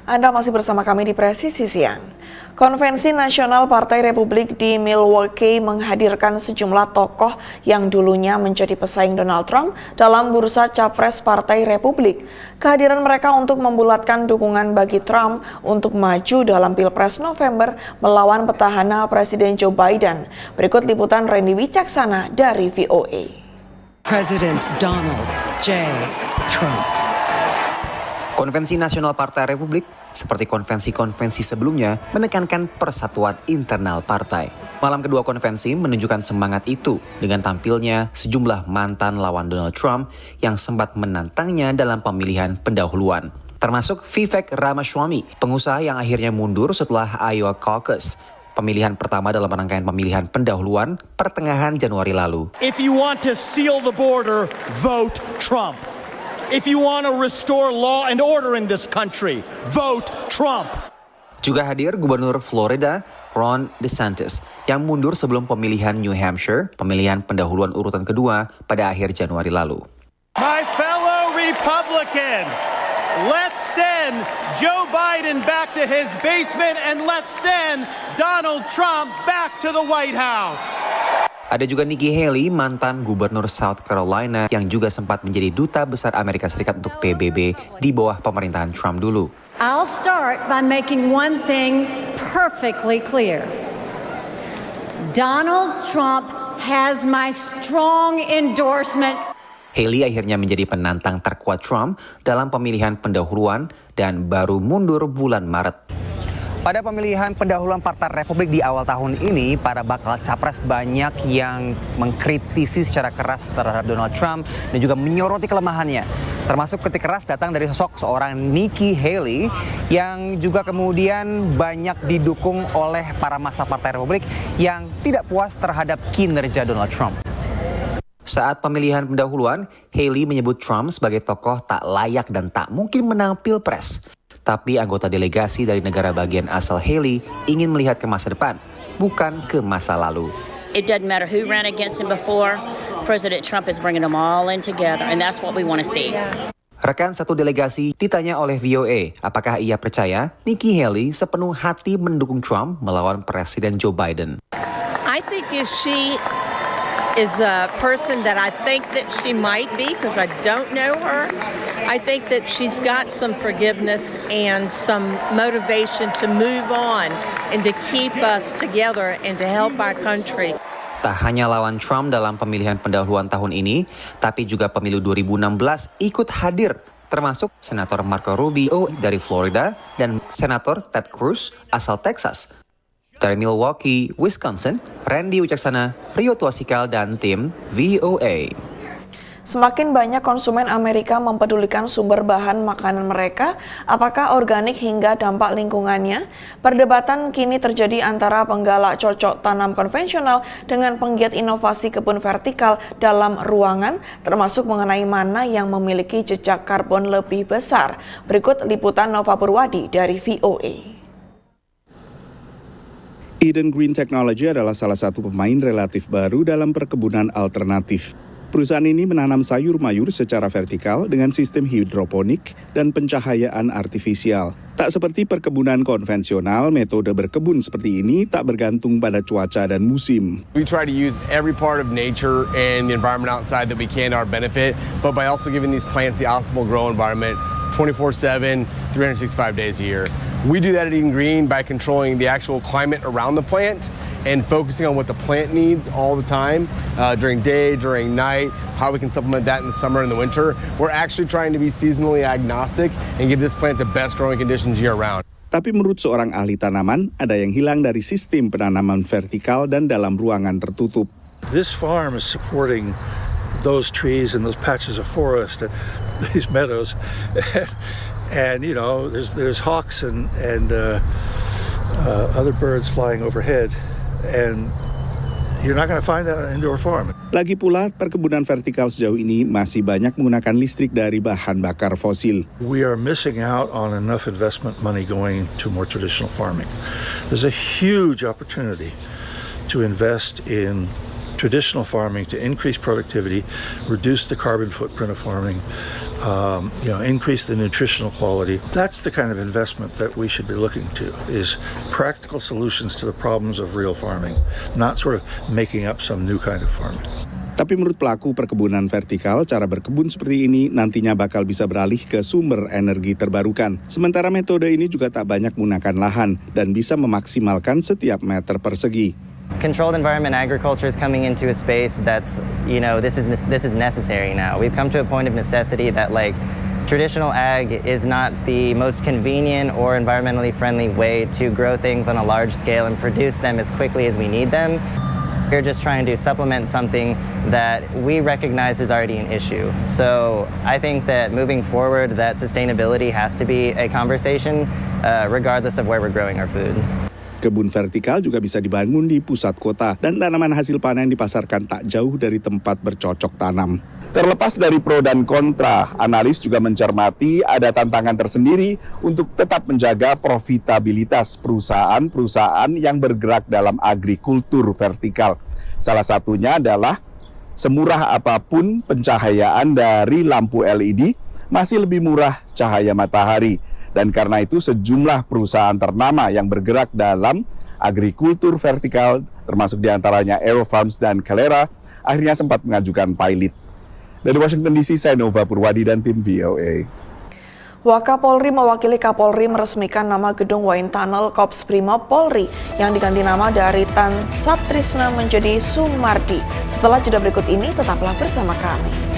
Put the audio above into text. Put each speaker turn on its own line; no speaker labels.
Anda masih bersama kami di Presisi Siang. Konvensi Nasional Partai Republik di Milwaukee menghadirkan sejumlah tokoh yang dulunya menjadi pesaing Donald Trump dalam bursa capres Partai Republik. Kehadiran mereka untuk membulatkan dukungan bagi Trump untuk maju dalam Pilpres November melawan petahana Presiden Joe Biden. Berikut liputan Randy Wicaksana dari VOA.
President Donald J. Trump.
Konvensi Nasional Partai Republik, seperti konvensi-konvensi sebelumnya, menekankan persatuan internal partai. Malam kedua konvensi menunjukkan semangat itu dengan tampilnya sejumlah mantan lawan Donald Trump yang sempat menantangnya dalam pemilihan pendahuluan. Termasuk Vivek Ramaswamy, pengusaha yang akhirnya mundur setelah Iowa Caucus, pemilihan pertama dalam rangkaian pemilihan pendahuluan pertengahan Januari lalu.
If you want to seal the border, vote Trump. If you want to restore law and order in this country, vote Trump.
Juga hadir Gubernur Florida, Ron DeSantis, yang mundur sebelum pemilihan New Hampshire, pemilihan pendahuluan urutan kedua pada akhir Januari lalu.
My fellow Republicans, let's send Joe Biden back to his basement and let's send Donald Trump back to the White House.
Ada juga Nikki Haley, mantan gubernur South Carolina yang juga sempat menjadi duta besar Amerika Serikat untuk PBB di bawah pemerintahan Trump dulu.
I'll start by making one thing perfectly clear. Donald Trump has my strong endorsement.
Haley akhirnya menjadi penantang terkuat Trump dalam pemilihan pendahuluan dan baru mundur bulan Maret. Pada pemilihan pendahuluan Partai Republik di awal tahun ini, para bakal capres banyak yang mengkritisi secara keras terhadap Donald Trump dan juga menyoroti kelemahannya. Termasuk kritik keras datang dari sosok seorang Nikki Haley yang juga kemudian banyak didukung oleh para massa Partai Republik yang tidak puas terhadap kinerja Donald Trump. Saat pemilihan pendahuluan, Haley menyebut Trump sebagai tokoh tak layak dan tak mungkin menang Pilpres. Tapi anggota delegasi dari negara bagian asal Haley ingin melihat ke masa depan, bukan ke masa lalu.
It doesn't matter who ran against him before, President Trump is bringing them all in together, and that's what we want to see.
Rekan satu delegasi ditanya oleh VOA, apakah ia percaya Nikki Haley sepenuh hati mendukung Trump melawan Presiden Joe Biden.
I think if she is a person that I think that she might be, because I don't know her, I think that she's got some forgiveness and some motivation to move on and to keep us together and to help our country.
Tak hanya lawan Trump dalam pemilihan pendahuluan tahun ini, tapi juga pemilu 2016 ikut hadir, termasuk Senator Marco Rubio dari Florida dan Senator Ted Cruz asal Texas. Dari Milwaukee, Wisconsin, Randy Wicaksana, Rio Tuasikal, dan tim VOA.
Semakin banyak konsumen Amerika mempedulikan sumber bahan makanan mereka, apakah organik hingga dampak lingkungannya. Perdebatan kini terjadi antara penggalak cocok tanam konvensional dengan penggiat inovasi kebun vertikal dalam ruangan, termasuk mengenai mana yang memiliki jejak karbon lebih besar. Berikut liputan Nova Purwadi dari VOA.
Eden Green Technology adalah salah satu pemain relatif baru dalam perkebunan alternatif. Perusahaan ini menanam sayur mayur secara vertikal dengan sistem hidroponik dan pencahayaan artifisial. Tak seperti perkebunan konvensional, metode berkebun seperti ini tak bergantung pada cuaca dan musim.
We try to use every part of nature and the environment outside that we can to our benefit, but by also giving these plants the optimal grow environment 24/7, 365 days a year. We do that at Eden Green by controlling the actual climate around the plant and focusing on what the plant needs all the time, during day, during night, how we can supplement that in the summer and the winter. We're actually trying to be seasonally agnostic and give this plant the best growing conditions year-round.
Tapi menurut seorang ahli tanaman, ada yang hilang dari sistem penanaman vertikal dan dalam ruangan tertutup.
This farm is supporting those trees and those patches of forest and these meadows. And you know, there's hawks and other birds flying overhead, and you're not going to find that on an indoor farm.
Lagi pula, perkebunan vertikal sejauh ini masih banyak menggunakan listrik dari bahan bakar fosil.
We are missing out on enough investment money going to more traditional farming. There's a huge opportunity to invest in traditional farming to increase productivity, reduce the carbon footprint of farming, increase the nutritional quality. That's the kind of investment that we should be looking to, is practical solutions to the problems of real farming, not sort of making up some new kind of farming.
Tapi menurut pelaku perkebunan vertikal, cara berkebun seperti ini nantinya bakal bisa beralih ke sumber energi terbarukan. Sementara metode ini juga tak banyak menggunakan lahan dan bisa memaksimalkan setiap meter persegi.
Controlled environment agriculture is coming into a space that's, this is necessary now. We've come to a point of necessity that traditional ag is not the most convenient or environmentally friendly way to grow things on a large scale and produce them as quickly as we need them. We're just trying to supplement something that we recognize is already an issue. So I think that moving forward, that sustainability has to be a conversation regardless of where we're growing our food.
Kebun vertikal juga bisa dibangun di pusat kota dan tanaman hasil panen dipasarkan tak jauh dari tempat bercocok tanam. Terlepas dari pro dan kontra, analis juga mencermati ada tantangan tersendiri untuk tetap menjaga profitabilitas perusahaan-perusahaan yang bergerak dalam agrikultur vertikal. Salah satunya adalah semurah apapun pencahayaan dari lampu LED, masih lebih murah cahaya matahari. Dan karena itu sejumlah perusahaan ternama yang bergerak dalam agrikultur vertikal, termasuk diantaranya Aerofarms dan Calera, akhirnya sempat mengajukan pilot. Dari Washington DC, saya Nova Purwadi dan tim VOA.
Wakapolri mewakili Kapolri meresmikan nama gedung Wine Tunnel Korps Brimob Polri yang diganti nama dari Tan Satrisna menjadi Sumardi. Setelah jeda berikut ini, tetaplah bersama kami.